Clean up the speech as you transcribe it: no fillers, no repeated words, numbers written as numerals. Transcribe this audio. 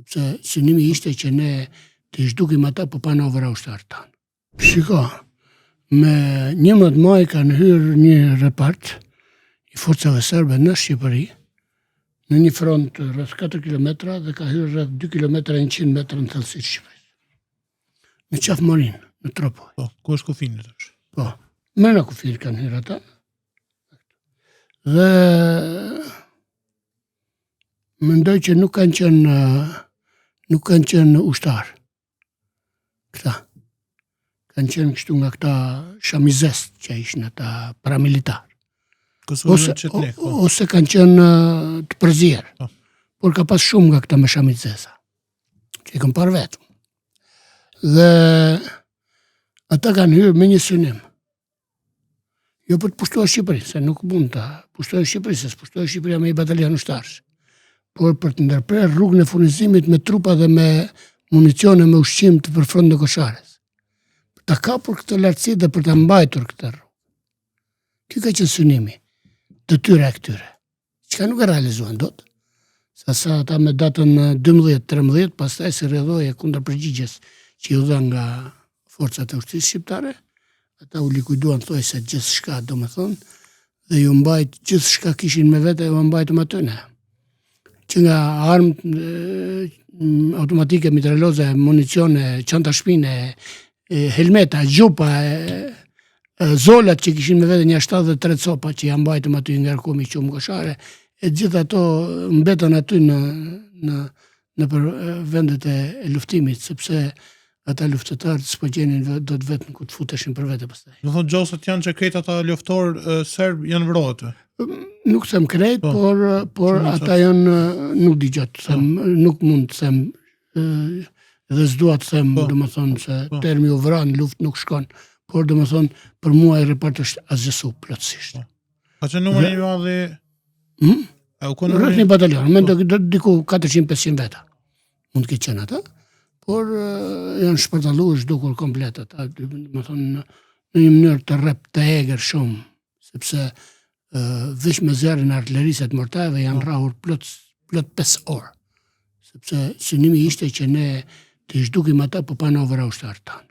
sepse synimi ishte që ne të zhdukim ata për panovra ushtarë tanë. Shiko, me 11 maj kanë hyrë një repart i forcave serbe në Shqipëri, në një front rreth 4 km dhe ka hyrë rreth 2 km 100 metra në thellësi të Shqipërisë. Në Qafmorin, në Tropoj. Po, ku është kufinit është? Po, me në kufir kanë hyrë ata. Dhe mendoj që nuk kanë qenë ushtarë. Këta. Kanë qenë kështu nga këta shamizest që ishën ata paramilitar. Ose kanë qenë të përzierë. Por ka pas shumë nga këta me shamizesa. Që i kam parë vetëm. Dhe ata kanë hyrë me një synim. Jo për të pushtuar Shqipëri, se nuk mund të pushtuar Shqipëri, se s'pushtuar Shqipëria me i batalion ushtarës. Por për të ndërprer rrugën e furnizimit me trupa dhe me municione me ushqim të përfront në Koshares. Për ta kapur këtë lartësi dhe për ta mbajtur këtë rrugë. Ky ka qenë synimi të tyre e këtyre. Çka nuk e realizuan dot. Sa ata me datën 12-13, pastaj si rrjedhoje kundër përgjigjes që u dha nga forcat e ushtrisë shqiptare, ata u likuiduan thojse gjithçka, domethënë, dhe ju mbajt gjithçka kishin me vete e u mbajtëm atyne. Që nga armë automatike, mitraloze, municione, çanta shpine, helmeta, gjupa, zolat që kishin me vete një 73 copa që janë mbajtëm aty nga ngarkumi qumë Koshare, e gjithë ato mbetën aty në vendet e luftimit, sepse ata luftetarët s'po gjenin do të vetën ku të futeshin për vete pastaj. Do thonë gjosat janë që krejt ata luftorë serb janë vrarë aty. Nuk them krejt, por ata janë nuk digja të them, nuk mund të them dhe s'dua të them, domethënë se termi u vran, luftë nuk shkon, por domethënë për mua i repart është azgjësu plotësisht. Ka që numër një dhe rreth një batalion, mendoj diku 400-500 veta. Mund të ketë qenë ata, por janë shpërtalluar zhdukur komplet ata, domethënë në një mënyrë të rrep të egër shumë, sepse veç me zjarrin e artillerisë të mortarëve janë rrahur plot 5 orë. Sepse synimi ishte që ne të zhdukim ata për panovra ushtarë tanë.